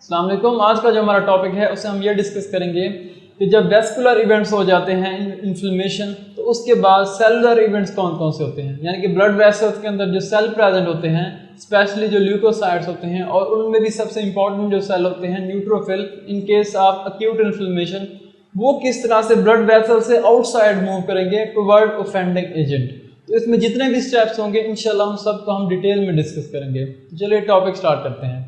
अस्सलाम वालेकुम। आज का जो हमारा टॉपिक है उससे हम ये डिस्कस करेंगे कि जब वेस्कुलर इवेंट्स हो जाते हैं इन्फ्लेमेशन, तो उसके बाद सेलुलर इवेंट्स कौन कौन से होते हैं, यानी कि ब्लड वेसल्स के अंदर जो सेल प्रेजेंट होते हैं, स्पेशली जो ल्यूकोसाइट्स होते हैं, और उनमें भी सबसे इंपॉर्टेंट जो सेल होते हैं neutrophil in case of acute inflammation, वो किस तरह से ब्लड वेसल से आउटसाइड मूव करेंगे टुवर्ड ऑफेंडिंग एजेंट। तो इसमें जितने भी स्टेप्स होंगे इंशाल्लाह उन सबको हम डिटेल में डिस्कस करेंगे। तो चलिए टॉपिक स्टार्ट करते हैं।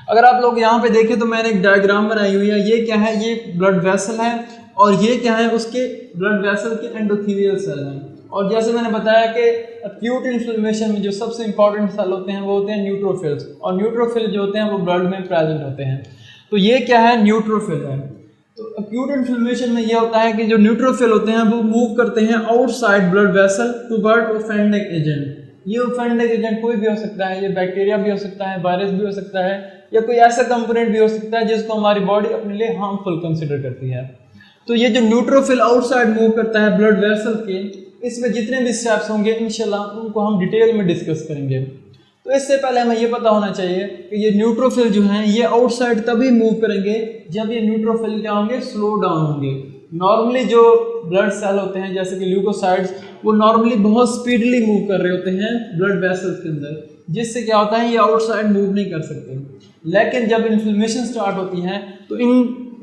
अगर आप लोग यहाँ पे देखें तो मैंने एक डायग्राम बनाई हुई है। ये क्या है? ये ब्लड वेसल है, और ये क्या है? उसके ब्लड वेसल के एंडोथेलियल सेल हैं। और जैसे मैंने बताया कि अक्यूट इन्फ्लेमेशन में जो सबसे इंपॉर्टेंट सेल होते हैं वो होते हैं न्यूट्रोफिल्स, और न्यूट्रोफिल जो होते हैं वो ब्लड में प्रेजेंट होते हैं। तो ये क्या है? न्यूट्रोफिल है। तो अक्यूट इन्फ्लेमेशन में ये होता है कि जो न्यूट्रोफिल होते हैं वो मूव करते हैं outside blood vessel toward offending agent. ये ऑफेंडिंग एजेंट कोई भी हो सकता है, ये बैक्टीरिया भी हो सकता है, वायरस भी हो सकता है, या कोई ऐसा कंपोनेंट भी हो सकता है जिसको हमारी बॉडी अपने लिए हार्मफुल कंसिडर करती है। तो ये जो न्यूट्रोफिल आउटसाइड मूव करता है ब्लड वेसल के, इसमें जितने भी स्टेप्स होंगे इंशाल्लाह उनको हम डिटेल में डिस्कस करेंगे। तो इससे पहले हमें ये पता होना चाहिए कि ये न्यूट्रोफिल जो हैं ये आउटसाइड तभी मूव करेंगे जब ये न्यूट्रोफिल क्या होंगे? स्लो डाउन होंगे। नॉर्मली जो ब्लड सेल होते हैं जैसे कि ल्यूकोसाइट्स, वो नॉर्मली बहुत स्पीडली मूव कर रहे होते हैं ब्लड वेसल्स के अंदर, जिससे क्या होता है ये आउटसाइड मूव नहीं कर सकते। लेकिन जब इन्फ्लेमेशन स्टार्ट होती है तो इन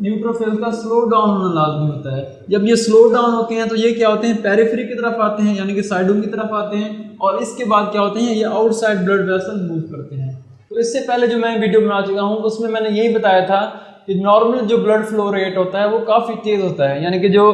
न्यूट्रोफिल का स्लो डाउन होना लाजमी होता है। जब ये स्लो डाउन होते हैं तो ये क्या होते हैं? पेरिफेरी की तरफ आते हैं, यानी कि साइडों की तरफ आते हैं, और इसके बाद क्या होते हैं? ये आउटसाइड ब्लड वेसल मूव करते हैं। तो इससे पहले जो मैं वीडियो बना चुका हूँ उसमें मैंने यही बताया था कि नॉर्मल जो ब्लड फ्लो रेट होता है वो काफ़ी तेज़ होता है, यानी कि जो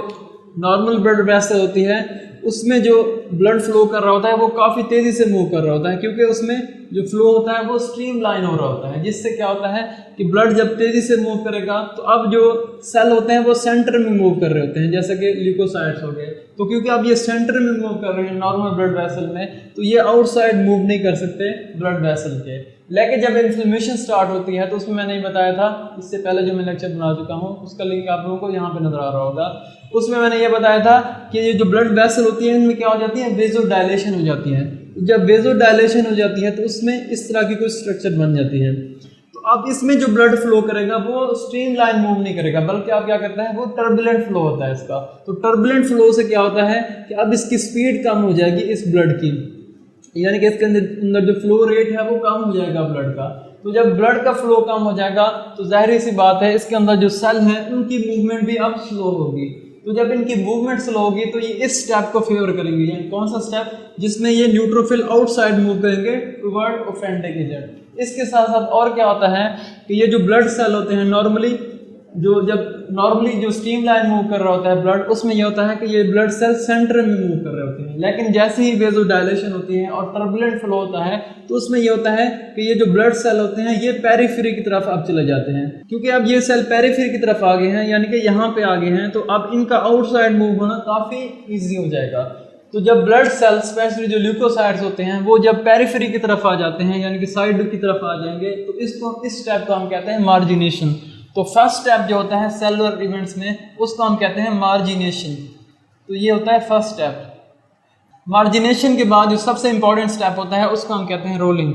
नॉर्मल ब्लड वेसल होती है उसमें जो ब्लड फ्लो कर रहा होता है वो काफ़ी तेज़ी से मूव कर रहा होता है, क्योंकि उसमें जो फ्लो होता है वो स्ट्रीम लाइन हो रहा होता है, जिससे क्या होता है कि ब्लड जब तेज़ी से मूव करेगा तो अब जो सेल होते हैं वो सेंटर में मूव कर रहे होते हैं, जैसे कि ल्यूकोसाइट्स हो गए। तो क्योंकि अब ये सेंटर में मूव कर रहे हैं नॉर्मल ब्लड वेसल में, तो ये आउटसाइड मूव नहीं कर सकते ब्लड वेसल के। लेकिन जब इन्फ्लेमेशन स्टार्ट होती है तो उसमें मैंने बताया था, इससे पहले जो मैं लेक्चर बना चुका हूँ उसका लिंक आप लोगों को यहाँ पे नजर आ रहा होगा। उसमें मैंने ये बताया था कि ये जो ब्लड वेसल होती है इनमें क्या हो जाती है? वेजोडायलेशन हो जाती है। जब वेजोडायलेशन हो जाती है तो उसमें इस तरह की कोई स्ट्रक्चर बन जाती है। तो अब इसमें जो ब्लड फ्लो करेगा वो स्ट्रीम लाइन मूव नहीं करेगा, बल्कि आप क्या करता है? वो टर्बुलेंट फ्लो होता है इसका। तो टर्बुलेंट फ्लो से क्या होता है कि अब इसकी स्पीड कम हो जाएगी इस ब्लड की, यानी कि इसके अंदर जो फ्लो रेट है वो कम हो जाएगा ब्लड का। तो जब ब्लड का फ्लो कम हो जाएगा तो जाहिर सी बात है इसके अंदर जो सेल हैं उनकी मूवमेंट भी अब स्लो होगी। तो जब इनकी मूवमेंट स्लो होगी तो ये इस स्टेप को फेवर करेंगे, यानी कौन सा स्टेप? जिसमें ये न्यूट्रोफिल आउटसाइड मूव करेंगे टुवर्ड ऑफेंडिंग एजेंट। इसके साथ साथ और क्या होता है कि ये जो ब्लड सेल होते हैं नॉर्मली जो स्ट्रीम लाइन मूव कर रहा होता है ब्लड, उसमें ये होता है कि ये ब्लड सेल सेंटर में मूव कर रहे होते हैं। लेकिन जैसे ही वेजोडायलेशन होती है और टर्बुलेंट फ्लो होता है तो उसमें ये होता है कि ये जो ब्लड सेल होते हैं ये पेरिफेरी की तरफ अब चले जाते हैं। क्योंकि अब ये सेल पेरिफेरी की तरफ आ गए हैं, यानी कि यहाँ पे आ गए हैं, तो अब इनका आउटसाइड मूव होना काफ़ी ईजी हो जाएगा। तो जब ब्लड सेल स्पेशली जो ल्यूकोसाइट्स होते हैं वो जब पेरिफेरी की तरफ आ जाते हैं, यानी कि साइड की तरफ आ जाएंगे, तो इस स्टेप को हम कहते हैं मार्जिनेशन। तो फर्स्ट स्टेप जो होता है सेलुलर इवेंट्स में उसको हम कहते हैं मार्जिनेशन। तो ये होता है फर्स्ट स्टेप। मार्जिनेशन के बाद जो सबसे इंपॉर्टेंट स्टेप होता है उसको हम कहते हैं रोलिंग।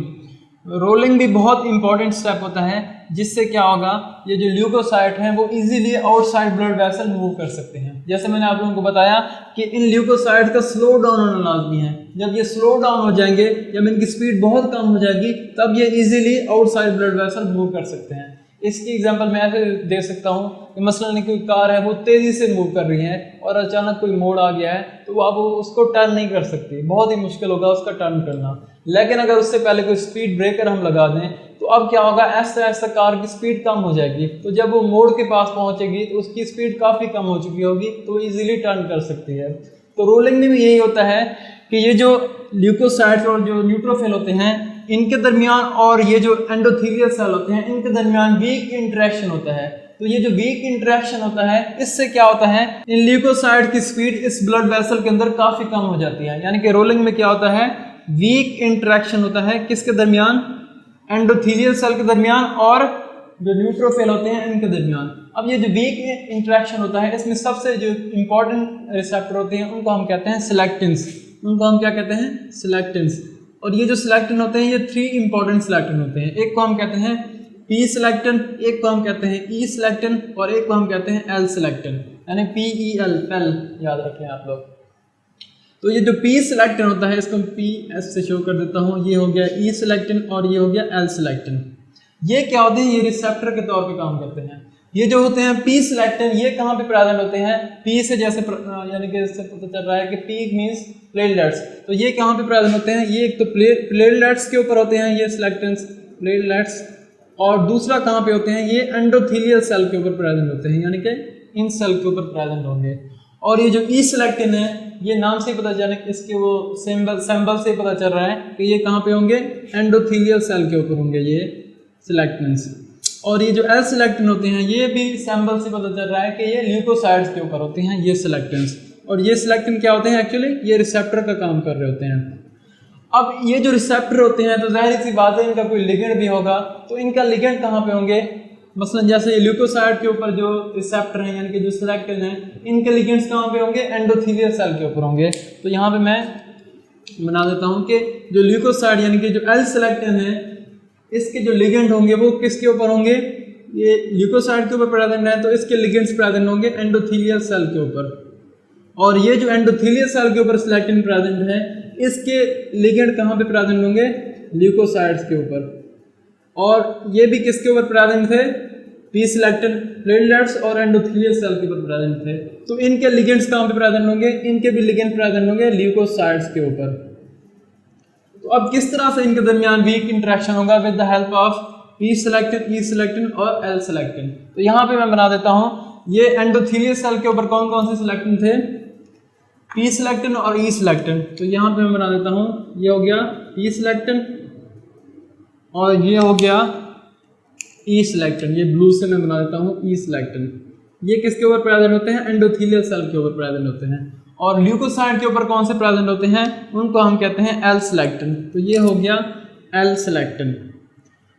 रोलिंग भी बहुत इंपॉर्टेंट स्टेप होता है, जिससे क्या होगा? ये जो ल्यूकोसाइट हैं वो easily outside blood vessel move कर सकते हैं। जैसे मैंने आप लोगों को बताया कि इन ल्यूकोसाइट का स्लो डाउन होना लाजमी है। जब ये स्लो डाउन हो जाएंगे, जब इनकी स्पीड बहुत कम हो जाएगी, तब ये easily outside blood vessel move कर सकते हैं। इसकी एग्जांपल मैं ऐसे दे सकता हूँ कि मसलन कोई कार है वो तेज़ी से मूव कर रही है और अचानक कोई मोड़ आ गया है तो अब वो उसको टर्न नहीं कर सकती, बहुत ही मुश्किल होगा उसका टर्न करना। लेकिन अगर उससे पहले कोई स्पीड ब्रेकर हम लगा दें तो अब क्या होगा? ऐसा ऐसा कार की स्पीड कम हो जाएगी। तो जब वो मोड़ के पास पहुंचेगी तो उसकी स्पीड काफ़ी कम हो चुकी होगी, तो वो ईजिली टर्न कर सकती है। तो रोलिंग में भी यही होता है कि ये जो ल्यूकोसाइट्स और जो न्यूट्रोफिल होते हैं इनके दरमियान और ये जो एंडोथेलियल सेल होते हैं इनके दरमियान वीक इंटरेक्शन होता है। तो ये जो वीक इंटरेक्शन होता है इससे क्या होता है? इन ल्यूकोसाइट की स्पीड इस ब्लड वेसल के अंदर काफ़ी कम हो जाती है। यानी कि रोलिंग में क्या होता है? वीक इंटरेक्शन होता है किसके दरमियान? एंडोथेलियल सेल के दरमियान और जो न्यूट्रोफिल होते हैं इनके दरमियान। अब ये जो वीक इंटरेक्शन होता है इसमें सबसे जो इंपॉर्टेंट रिसेप्टर होते हैं उनको हम कहते हैं सिलेक्टिन्स। उनको हम क्या कहते हैं? सिलेक्टिन्स। और ये जो सिलेक्टिन होते हैं ये 3 इंपॉर्टेंट सिलेक्टिन होते हैं। एक को हम कहते हैं पी सिलेक्टिन, एक को हम कहते हैं ई सिलेक्टिन और एक को हम कहते हैं एल सिलेक्टिन, यानी PEL, पेल याद रखें आप लोग। तो ये जो पी सिलेक्टिन होता है इसको हम PS से शो कर देता हूँ, ये हो गया ई सिलेक्टिन और ये हो गया एल सिलेक्टिन। ये क्या होते हैं, ये रिसेप्टर के तौर पे काम करते हैं। ये जो होते हैं पी सिलेक्टिन, ये कहाँ पे प्रेजेंट होते हैं, पी से जैसे यानी कि इससे पता चल रहा है कि पी मींस प्लेटलेट्स, तो ये कहाँ पे प्रेजेंट होते हैं, ये एक तो प्लेटलेट्स के ऊपर होते हैं ये सिलेक्टिन्स प्लेटलेट्स, और दूसरा कहाँ पे होते हैं, ये एंडोथेलियल सेल के ऊपर प्रेजेंट होते हैं, यानी कि इन सेल के ऊपर प्रेजेंट होंगे। और ये जो ई सिलेक्टिन है, ये नाम से पता चल, इसके वो सिंबल से पता चल रहा है कि ये कहाँ पे होंगे, एंडोथेलियल सेल के ऊपर होंगे ये सिलेक्टिन्स। और ये जो एल सिलेक्टिन होते हैं, ये भी सिंबल से पता चल रहा है कि ये ल्यूकोसाइड्स के ऊपर होते हैं ये सिलेक्टिन्स। और ये सिलेक्टिन क्या होते हैं, एक्चुअली ये रिसेप्टर का काम कर रहे होते हैं। अब ये जो रिसेप्टर होते हैं, तो जाहिर सी बात है इनका कोई लिगेंड भी होगा, तो इनका लिगेंड कहाँ पे होंगे, मसलन जैसे ये ल्यूकोसाइड के ऊपर जो रिसेप्टर हैं यानी कि जो सिलेक्टिन है, इनके लिगेंड्स कहाँ पे होंगे, एंडोथेलियल सेल के ऊपर होंगे। तो यहाँ पे मैं बना देता हूँ कि जो ल्यूकोसाइड यानी कि जो एल सिलेक्टिन है, इसके जो लिगेंड होंगे वो किसके ऊपर होंगे, ये ल्यूकोसाइड के ऊपर प्रेजेंट है, तो इसके लिगेंड्स प्रेजेंट होंगे एंडोथेलियल सेल के ऊपर। और ये जो एंडोथेलियल सेल के ऊपर सिलेक्टिन प्रेजेंट है, इसके लिगेंड कहाँ पे प्रेजेंट होंगे, ल्यूकोसाइड्स के ऊपर। और ये भी किसके ऊपर प्रेजेंट थे, पी सिलेक्टिन प्लेटलेट्स और एंडोथेलियल सेल के ऊपर प्रेजेंट थे। तो इनके लिगेंड्स कहाँ पे प्रेजेंट होंगे, इनके भी लिगेंड प्रेजेंट होंगे ल्यूकोसाइड्स के ऊपर। तो अब किस तरह से इनके दरमियान वीक इंटरेक्शन होगा, with the help of P selectin, E selectin और एल सिलेक्टिन। तो यहाँ पे मैं बना देता हूँ, ये एंडोथेलियल सेल के ऊपर कौन कौन से सिलेक्टिन थे, पी सिलेक्टिन और ई सिलेक्टिन। तो यहाँ पे मैं बना देता हूँ, ये हो गया पी सिलेक्टिन और ये हो गया ई सिलेक्टिन, ये ब्लू से मैं बना देता हूँ ई सिलेक्टिन। ये किसके ऊपर प्रेजेंट होते हैं, एंडोथेलियल सेल के ऊपर प्रेजेंट होते हैं। और ल्यूकोसाइड के ऊपर कौन से प्रेजेंट होते हैं, उनको हम कहते हैं एल सिलेक्टिन। तो ये हो गया एल सिलेक्टिन।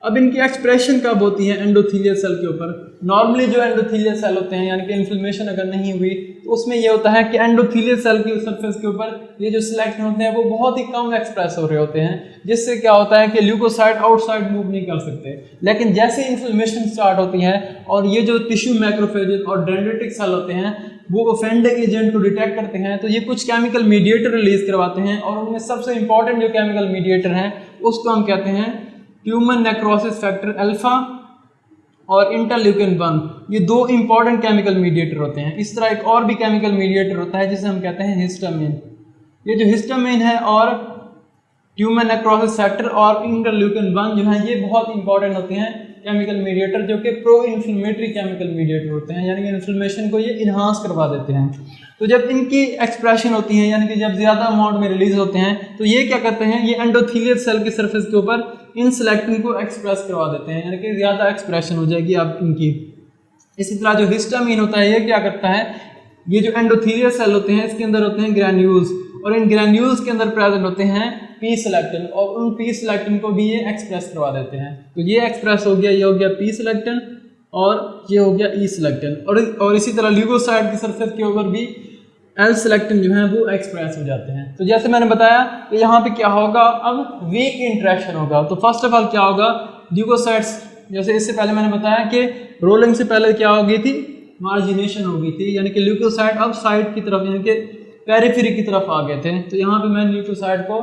अब इनकी एक्सप्रेशन कब होती है एंडोथेलियल सेल के ऊपर, नॉर्मली जो एंडोथेलियल सेल होते हैं यानी कि इन्फ्लेमेशन अगर नहीं हुई तो उसमें ये होता है कि एंडोथेलियल सेल की सरफेस के ऊपर ये जो सिलेक्टिन होते हैं वो बहुत ही कम एक्सप्रेस हो रहे होते हैं, जिससे क्या होता है कि ल्यूकोसाइड आउटसाइड मूव नहीं कर सकते। लेकिन जैसे इन्फ्लेमेशन स्टार्ट होती है और ये जो टिश्यू मैक्रोफेजेस और डेंड्रिटिक सेल होते हैं वो ऑफेंडिंग एजेंट को डिटेक्ट करते हैं, तो ये कुछ केमिकल मीडिएटर रिलीज करवाते हैं। और उनमें सबसे इंपॉर्टेंट जो केमिकल मीडिएटर हैं उसको हम कहते हैं ट्यूमर नेक्रोसिस फैक्टर अल्फा और इंटरल्यूकिन 1। ये दो इंपॉर्टेंट केमिकल मीडिएटर होते हैं। इस तरह एक और भी केमिकल मीडिएटर होता है जिसे हम कहते हैं हिस्टामिन। ये जो हिस्टामिन है और ट्यूमर नेक्रोसिस फैक्टर और इंटरल्यूकिन 1 जो है ये बहुत इंपॉर्टेंट होते हैं केमिकल मीडिएटर, जो कि प्रो इन्फ्लेमेटरी केमिकल मीडिएटर होते हैं, यानी कि इन्फ्लेमेशन को ये इन्हांस करवा देते हैं। तो जब इनकी एक्सप्रेशन होती है यानी कि जब ज़्यादा अमाउंट में रिलीज होते हैं तो ये क्या करते हैं, ये एंडोथेलियल सेल की सरफेस के ऊपर इन सिलेक्टिन को एक्सप्रेस करवा देते हैं, यानी कि ज़्यादा एक्सप्रेशन हो जाएगी अब इनकी। इसी तरह जो हिस्टामिन होता है ये क्या करता है, ये जो एंडोथेलियल सेल होते हैं इसके अंदर होते हैं ग्रैन्यूल्स और इन ग्रैन्यूल्स के अंदर प्रेजेंट होते हैं पी सिलेक्टिन और उन पी सिलेक्टिन को भी ये एक्सप्रेस करवा देते हैं। तो ये एक्सप्रेस हो गया, ये हो गया पी सिलेक्टिन और ये हो गया ई सिलेक्टिन। और इसी तरह ल्यूकोसाइड की सरफेस के ऊपर भी एल सिलेक्टिन जो है वो एक्सप्रेस हो जाते हैं। तो जैसे मैंने बताया तो यहाँ पे क्या होगा, अब वीक इंटरेक्शन होगा। तो फर्स्ट ऑफ ऑल क्या होगा, ल्यूकोसाइड्स जैसे इससे पहले मैंने बताया कि रोलिंग से पहले क्या हो गई थी, मार्जिनेशन हो गई थी, यानी कि ल्यूकोसाइड अब साइड की तरफ यानी कि पेरिफेरी की तरफ आ गए थे। तो यहाँ पे मैं ल्यूकोसाइड को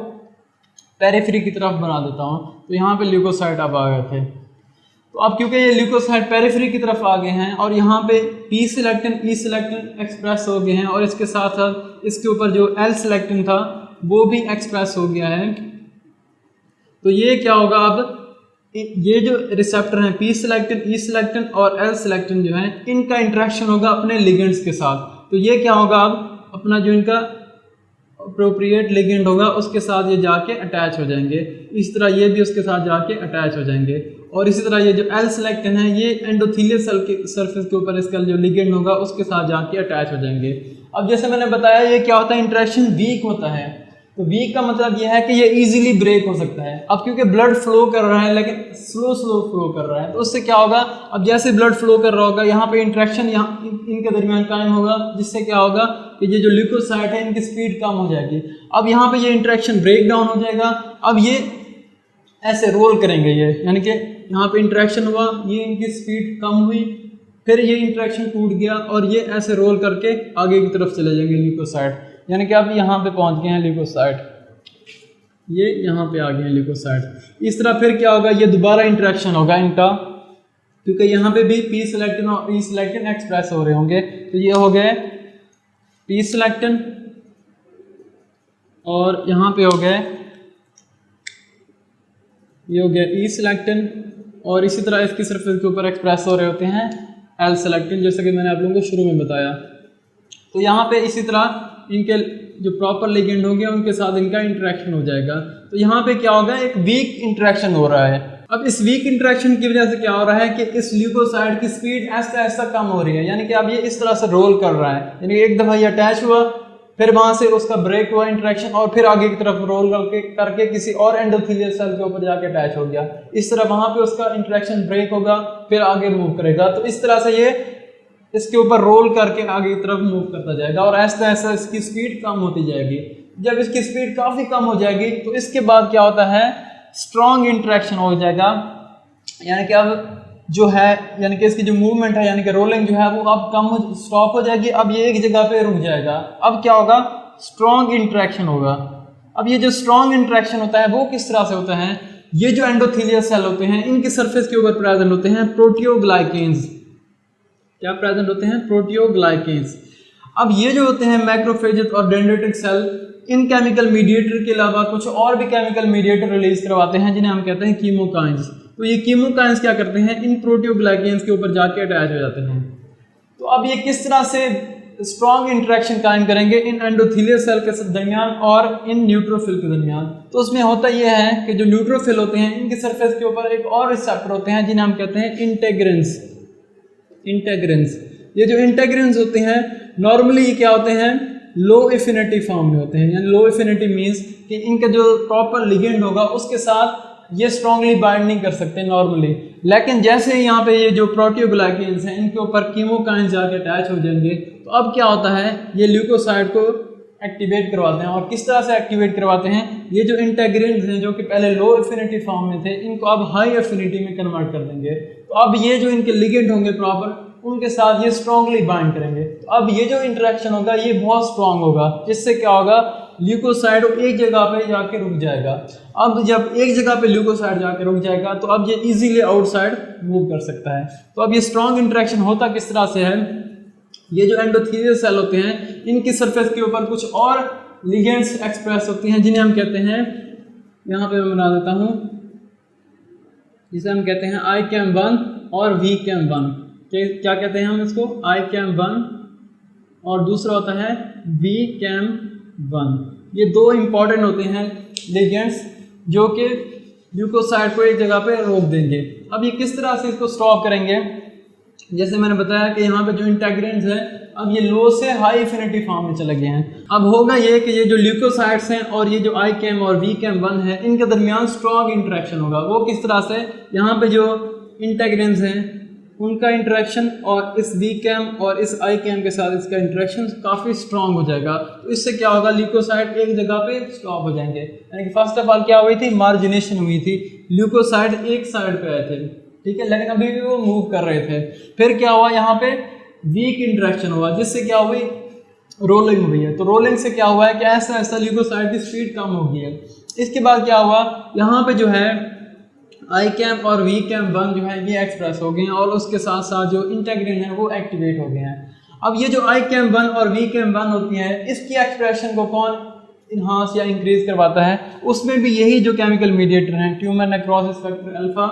पेरिफेरी की तरफ बना देता हूँ, तो यहाँ पे ल्यूकोसाइड अब आ गए थे। तो अब क्योंकि ये ल्यूकोसाइड पेरिफेरी की तरफ आ गए हैं और यहाँ पे पी सिलेक्टिन ई सिलेक्टिन एक्सप्रेस हो गए हैं और इसके साथ साथ इसके ऊपर जो एल सिलेक्टिन था वो भी एक्सप्रेस हो गया है, तो ये क्या होगा, अब ये जो रिसेप्टर हैं पी सिलेक्टिन ई सिलेक्टिन और एल सिलेक्टिन जो है इनका इंटरेक्शन होगा अपने लिगेंड्स के साथ। तो ये क्या होगा, अब अपना जो इनका अप्रोप्रिएट लिगेंड होगा उसके साथ ये जाके अटैच हो जाएंगे, इस तरह ये भी उसके साथ जाके अटैच हो जाएंगे। और इसी तरह ये जो एल सिलेक्टिन है ये एंडोथेलियल सेल के सरफेस के ऊपर इसका जो लिगेंड होगा उसके साथ जाके अटैच हो जाएंगे। अब जैसे मैंने बताया ये क्या होता है, इंटरेक्शन वीक होता है। तो वीक का मतलब ये है कि ये इजीली ब्रेक हो सकता है। अब क्योंकि ब्लड फ्लो कर रहा है लेकिन स्लो फ्लो कर रहा है, तो उससे क्या होगा, अब जैसे ब्लड फ्लो कर रहा होगा यहाँ पे इंटरेक्शन यहाँ इनके दरमियान कायम होगा, जिससे क्या होगा कि ये जो ल्यूकोसाइड है इनकी स्पीड कम हो जाएगी। अब यहाँ पे ये इंटरेक्शन ब्रेक डाउन हो जाएगा। अब ये ऐसे रोल करेंगे, ये यानी कि यहाँ पे इंटरेक्शन हुआ, ये इनकी स्पीड कम हुई, फिर ये इंटरेक्शन टूट गया और ये ऐसे रोल करके आगे की तरफ चले जाएंगे ल्यूकोसाइड, यानी कि आप यहाँ पे पहुँच गए हैं ल्यूकोसाइड, ये यहाँ पे आ गए हैं ल्यूकोसाइड। इस तरह फिर क्या होगा, ये दोबारा इंटरेक्शन होगा इनका, क्योंकि यहाँ पे भी पी सिलेक्टिन और ई सिलेक्टिन एक्सप्रेस हो रहे होंगे। तो ये हो गए पी सिलेक्टिन और यहाँ पे हो गए, ये हो गया ई सिलेक्टिन, और इसी तरह इसकी सरफेस के ऊपर एक्सप्रेस हो रहे होते हैं एल सिलेक्टिन, जैसे कि मैंने आप लोगों को शुरू में बताया। तो यहाँ पे इसी तरह इनके जो प्रॉपर लिगेंड होंगे उनके साथ इनका इंटरेक्शन हो जाएगा। तो यहाँ पे क्या होगा, एक वीक इंटरेक्शन हो रहा है। अब इस वीक इंटरेक्शन की वजह से क्या हो रहा है कि इस ल्यूकोसाइड की स्पीड ऐसा ऐसा कम हो रही है, यानी कि अब ये इस तरह से रोल कर रहा है, यानी एक दफ़ा ये अटैच हुआ, फिर वहां से उसका ब्रेक हुआ इंटरेक्शन, और फिर आगे की तरफ रोल करके किसी और एंडोथेलियल सेल के ऊपर जाके अटैच हो गया। इस तरह वहां पे उसका इंटरेक्शन ब्रेक होगा, फिर आगे मूव करेगा। तो इस तरह से ये इसके ऊपर रोल करके आगे की तरफ मूव करता जाएगा, और ऐसा ऐसा इसकी स्पीड कम होती जाएगी। जब इसकी स्पीड काफ़ी कम हो जाएगी तो इसके बाद क्या होता है, स्ट्रॉन्ग इंटरेक्शन हो जाएगा, यानी कि अब जो है, यानी कि इसकी जो मूवमेंट है, यानी कि रोलिंग जो है वो अब कम स्टॉप हो जाएगी, अब ये एक जगह पे रुक जाएगा। अब क्या होगा, स्ट्रॉन्ग इंटरेक्शन होगा। अब ये जो स्ट्रॉन्ग इंटरेक्शन होता है वो किस तरह से होता है, ये जो एंडोथेलियल सेल होते हैं इनकी सरफेस के ऊपर प्रेजेंट होते हैं प्रोटियोग्लाइकेन्स। क्या प्रेजेंट होते हैं, प्रोटियोग्लाइकेन्स। अब ये जो होते हैं मैक्रोफेजेस और डेंड्रिटिक सेल, इन केमिकल मीडिएटर के अलावा कुछ और भी केमिकल मीडिएटर रिलीज करवाते हैं जिन्हें हम कहते हैं कीमोकाइंस। तो ये कीमोकाइंस क्या करते हैं, इन प्रोटियोग्लाइकेन्स के ऊपर जाके अटैच हो जाते हैं। तो अब ये किस तरह से स्ट्रॉन्ग इंटरेक्शन कायम करेंगे इन एंडोथेलियल सेल के दरमियान और इन न्यूट्रोफिल के दरमियान। तो उसमें होता यह है कि जो न्यूट्रोफिल होते हैं इनकी सरफेस के ऊपर एक और रिसेप्टर होते हैं जिन्हें हम कहते हैं इंटेग्रिन्स। इंटेग्रिन्स, ये जो इंटेग्रिन्स होते हैं नॉर्मली ये क्या होते हैं, लो एफिनिटी फॉर्म में होते हैं, यानी लो एफिनिटी मीन्स कि इनका जो प्रॉपर लिगेंड होगा उसके साथ ये स्ट्रांगली बाइंड नहीं कर सकते नॉर्मली। लेकिन जैसे ही यहाँ पे ये जो प्रोटियोग्लाइकेन्स हैं इनके ऊपर कीमोकाइंस जाके अटैच हो जाएंगे, तो अब क्या होता है, ये ल्यूकोसाइड को एक्टिवेट करवाते हैं। और किस तरह से एक्टिवेट करवाते हैं, ये जो इंटेग्रिन्स हैं जो कि पहले लो एफिनिटी फॉर्म में थे इनको अब हाई एफिनिटी में कन्वर्ट कर देंगे। तो अब ये जो इनके लिगेंड होंगे प्रॉपर, उनके साथ ये स्ट्रांगली बाइंड करेंगे। तो अब ये जो इंटरेक्शन होगा ये बहुत स्ट्रांग होगा, जिससे क्या होगा, ल्यूकोसाइड एक जगह पे जाके रुक जाएगा। अब जब एक जगह पे ल्यूकोसाइड जाके रुक जाएगा तो अब ये इजीली आउटसाइड मूव कर सकता है। तो अब ये स्ट्रांग इंटरेक्शन होता किस तरह से है, ये जो एंडोथेलियल सेल होते हैं इनकी सरफेस के ऊपर कुछ और लिगेंड्स एक्सप्रेस होती हैं जिन्हें हम कहते हैं, यहाँ पे मैं बना देता हूँ, जिसे हम कहते हैं ICAM1 और VCAM1। क्या कहते हैं हम इसको, ICAM1 और दूसरा होता है VCAM1। ये दो इंपॉर्टेंट होते हैं लिगेंड्स जो कि ल्यूकोसाइड को एक जगह पे रोक देंगे। अब ये किस तरह से इसको स्टॉप करेंगे, जैसे मैंने बताया कि यहाँ पे जो इंटेग्रिन्स हैं अब ये लो से हाई एफिनिटी फॉर्म में चले गए हैं। अब होगा ये कि ये जो ल्यूकोसाइड्स हैं और ये जो ICAM और VCAM1 है इनके दरमियान स्ट्रॉन्ग इंटरेक्शन होगा। वो किस तरह से, यहाँ पे जो इंटेग्रिन्स हैं उनका इंटरेक्शन और इस VCAM और इस ICAM के साथ इसका इंटरेक्शन काफ़ी स्ट्रॉन्ग हो जाएगा। तो इससे क्या होगा, ल्यूकोसाइड एक जगह पे स्टॉप हो जाएंगे। यानी कि फर्स्ट ऑफ ऑल क्या हुई थी, मार्जिनेशन हुई थी, ल्यूकोसाइड एक साइड पे आए थे, ठीक है, लेकिन अभी भी वो मूव कर रहे थे। फिर क्या हुआ, यहाँ पे वीक इंटरेक्शन हुआ जिससे क्या हुई, रोलिंग हुई है। तो रोलिंग से क्या हुआ है कि ऐसा ऐसा ल्यूकोसाइड की स्पीड कम हो गई है। इसके बाद क्या हुआ, यहाँ पे जो है ICAM और VCAM1 जो है ये एक्सप्रेस हो गए हैं और उसके साथ साथ जो इंटेग्रिन है वो एक्टिवेट हो गए हैं। अब ये जो ICAM1 और VCAM1 होती है इसकी एक्सप्रेशन को कौन इन्हांस या इंक्रीज करवाता है, उसमें भी यही जो केमिकल मीडिएटर हैं, ट्यूमर नेक्रोसिस फैक्टर अल्फा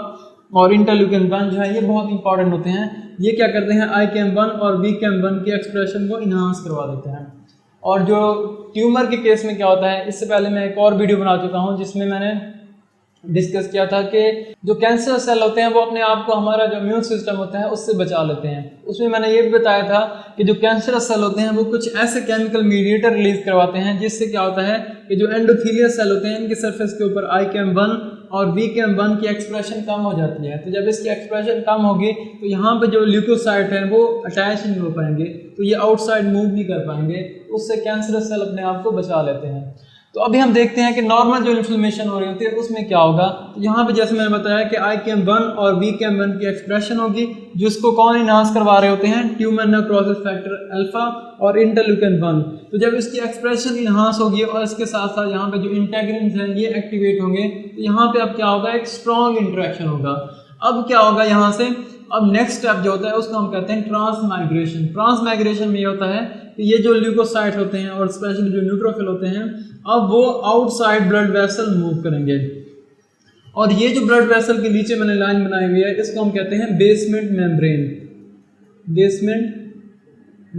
और इंटरल्यूकिन-1 जो है ये बहुत इंपॉर्टेंट होते हैं। ये क्या करते हैं, ICAM1 और VCAM1 की एक्सप्रेशन को इन्हांस करवा देते हैं। और जो ट्यूमर के केस में क्या होता है, इससे पहले मैं एक और वीडियो बना चुका हूँ जिसमें मैंने डिस्कस किया था कि जो कैंसर सेल होते हैं वो अपने आप को हमारा जो इम्यून सिस्टम होता है उससे बचा लेते हैं। उसमें मैंने ये भी बताया था कि जो कैंसर सेल होते हैं वो कुछ ऐसे केमिकल मीडिएटर रिलीज करवाते हैं जिससे क्या होता है कि जो एंडोथेलियल सेल होते हैं इनके सरफेस के ऊपर ICAM1 और VCAM1 की एक्सप्रेशन कम हो जाती है। तो जब इसकी एक्सप्रेशन कम होगी तो यहाँ पे जो ल्यूकोसाइट है वो अटैच नहीं हो पाएंगे, तो ये आउटसाइड मूव नहीं कर पाएंगे, उससे कैंसर सेल अपने आप को बचा लेते हैं। तो अभी हम देखते हैं कि नॉर्मल जो इन्फ्लेमेशन हो रही होती है उसमें क्या होगा। तो यहाँ पे जैसे मैंने बताया कि IKM1 और VKM1 की एक्सप्रेशन होगी, जिसको कौन इनहांस करवा रहे होते हैं, ट्यूमर नेक्रोसिस फैक्टर अल्फा और इंटरल्यूकिन 1। तो जब इसकी एक्सप्रेशन इनहांस होगी और इसके साथ साथ यहाँ पे जो इंटेग्रिन्स हैं ये एक्टिवेट होंगे, तो यहाँ पे अब क्या होगा, एक स्ट्रॉन्ग इंटरेक्शन होगा। अब क्या होगा यहाँ से, अब नेक्स्ट स्टेप जो होता है उसको हम कहते हैं ट्रांसमाइग्रेशन। ट्रांसमाइग्रेशन में ये होता है कि ये जो ल्यूकोसाइट होते हैं और स्पेशली जो न्यूट्रोफिल होते हैं, अब वो आउटसाइड ब्लड वेसल मूव करेंगे। और ये जो ब्लड वेसल के नीचे मैंने लाइन बनाई हुई है इसको हम कहते हैं बेसमेंट मेम्ब्रेन। बेसमेंट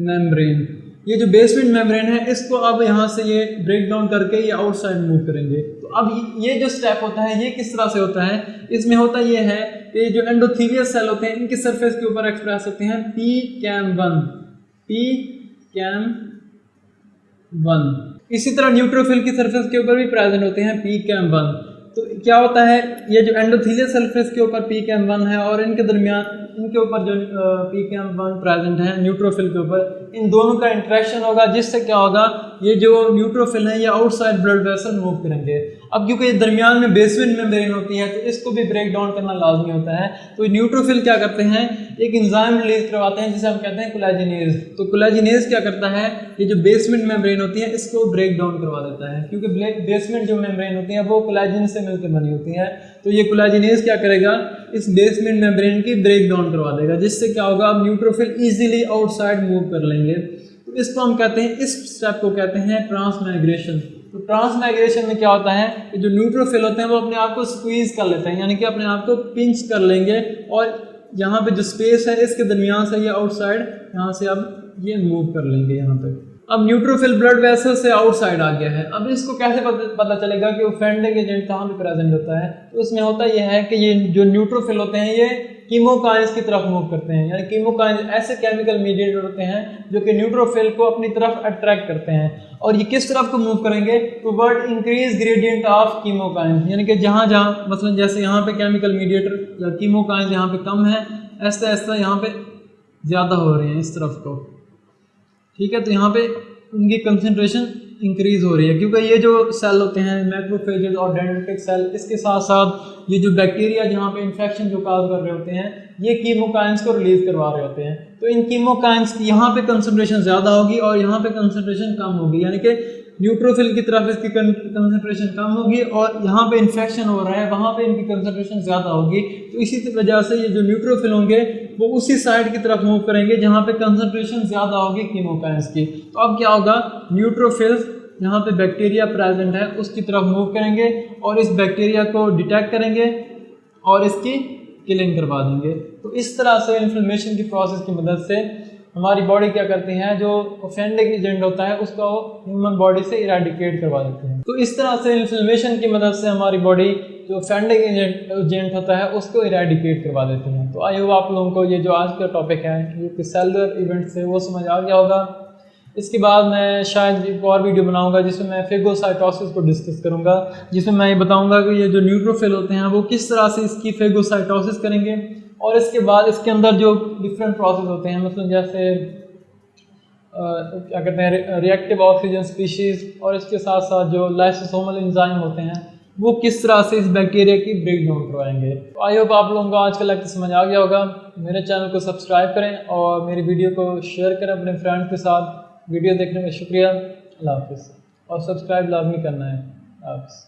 मेम्ब्रेन, ये जो बेसमेंट मेम्ब्रेन है इसको अब यहाँ से ये ब्रेक डाउन करके ये आउटसाइड मूव करेंगे। तो अब ये जो स्टेप होता है ये किस तरह से होता है, इसमें होता ये है कि जो एंडोथेलियस सेल होते हैं इनके सरफेस के ऊपर एक्सप्रेस होते हैं PKM1। इसी तरह न्यूट्रोफिल की सरफेस के ऊपर भी प्रेजेंट होते हैं PKM1। तो क्या होता है, ये जो एंडोथेलियस सरफेस के ऊपर PKM1 है और इनके दरमियान इनके ऊपर जो PKM1 प्रेजेंट है न्यूट्रोफिल के ऊपर, इन दोनों का इंटरेक्शन होगा, जिससे क्या होगा, ये जो न्यूट्रोफिल है ये आउटसाइड ब्लड वेसल मूव करेंगे। अब क्योंकि दरमियान में बेसमेंट मेम्ब्रेन होती है तो इसको भी ब्रेक डाउन करना लाजमी होता है। तो न्यूट्रोफिल क्या करते हैं, एक एंजाइम रिलीज करवाते हैं जिसे हम कहते हैं कोलेजिनेज। तो कोलेजिनेज क्या करता है, ये जो बेसमेंट मेम्ब्रेन होती है इसको ब्रेक डाउन करवा देता है, क्योंकि बेसमेंट जो मेम्ब्रेन होती है वो कोलेजिन से मिलकर बनी होती है। तो ये कोलेजिनेज क्या करेगा, इस बेसमेंट मेम्ब्रेन की ब्रेक डाउन करवा देगा, जिससे क्या होगा, अब न्यूट्रोफिल इजीली आउटसाइड मूव कर लेंगे। तो इसको हम कहते हैं, इस स्टेप को कहते हैं ट्रांसमाइग्रेशन। तो ट्रांसमाइग्रेशन में क्या होता है कि जो न्यूट्रोफिल होते हैं वो अपने आप को स्क्वीज कर लेते हैं, यानी कि अपने आप को पिंच कर लेंगे, और यहाँ पे जो स्पेस है इसके दरमियान से ये आउटसाइड यहाँ से अब ये मूव कर लेंगे यहाँ पे। अब न्यूट्रोफिल ब्लड वेसल से आउटसाइड आ गया है। अब इसको कैसे पता चलेगा कि ऑफेंडिंग एजेंट कहाँ पे प्रेजेंट होता है। तो उसमें होता यह है कि ये जो न्यूट्रोफिल होते हैं ये कीमोकाइंस की तरफ मूव करते हैं, यानी कीमोकाइंस ऐसे केमिकल मीडिएटर होते हैं जो कि न्यूट्रोफिल को अपनी तरफ अट्रैक्ट करते हैं। और ये किस तरफ को मूव करेंगे, toward increase gradient of chemokines, यानी कि जहाँ जहाँ मसलन जैसे यहाँ पे केमिकल मीडिएटर या कीमोकाइंस यहाँ पे कम है, ऐसा ऐसा यहाँ पे ज़्यादा हो रहे हैं इस तरफ को, ठीक है। तो यहाँ पे उनकी कंसंट्रेशन इंक्रीज हो रही है, क्योंकि ये जो सेल होते हैं मैक्रोफेजेस और डेंड्रिटिक सेल, इसके साथ साथ ये जो बैक्टीरिया जहाँ पे इन्फेक्शन जो काज कर रहे होते हैं ये कीमोकाइंस को रिलीज करवा रहे होते हैं। तो इन कीमोकाइंस की यहाँ पे कंसंट्रेशन ज़्यादा होगी और यहाँ पे कंसंट्रेशन कम होगी, यानी कि न्यूट्रोफिल की तरफ इसकी कंसंट्रेशन कम होगी और यहाँ पे इन्फेक्शन हो रहा है वहाँ पे इनकी कंसंट्रेशन ज़्यादा होगी। तो इसी वजह से ये जो न्यूट्रोफिल होंगे वो उसी साइड की तरफ मूव करेंगे जहाँ पे कंसंट्रेशन ज़्यादा होगी कीमोकाइंस की। तो अब क्या होगा, न्यूट्रोफिल्स जहाँ पे बैक्टीरिया प्रेजेंट है उसकी तरफ मूव करेंगे और इस बैक्टीरिया को डिटेक्ट करेंगे और इसकी किलिंग करवा देंगे। तो इस तरह से इन्फ्लेमेशन की प्रोसेस की मदद से हमारी बॉडी क्या करती है, जो ऑफेंडिंग एजेंट होता है उसको ह्यूमन बॉडी से इरेडिकेट करवा देते हैं। तो इस तरह से इन्फ्लेमेशन की मदद से हमारी बॉडी जो ऑफेंडिंग एजेंट होता है उसको इरेडिकेट करवा देते हैं। तो आई होप आप लोगों को ये जो आज का टॉपिक है ये कि सेलुलर इवेंट से वो समझ आ गया होगा। इसके बाद मैं शायद एक और वीडियो बनाऊंगा जिसमें मैं फेगोसाइटोसिस को डिस्कस करूंगा, जिसमें मैं ये बताऊंगा कि ये जो न्यूट्रोफिल होते हैं वो किस तरह से इसकी फेगोसाइटोसिस करेंगे, और इसके बाद इसके अंदर जो डिफरेंट प्रोसेस होते हैं, मतलब जैसे क्या कहते हैं रिएक्टिव ऑक्सीजन स्पीशीज़, और इसके साथ साथ जो लाइसोसोमल एंजाइम होते हैं वो किस तरह से इस बैक्टीरिया की ब्रेक डाउन करवाएंगे। तो आई होप आप लोगों को आज का लेक्चर समझ आ गया होगा। मेरे चैनल को सब्सक्राइब करें और मेरी वीडियो को शेयर करें अपने फ्रेंड्स के साथ। वीडियो देखने का शुक्रिया। अल्लाह हाफ़िज़, और सब्सक्राइब लाजमी करना है। अल्लाह हाफ़िज़।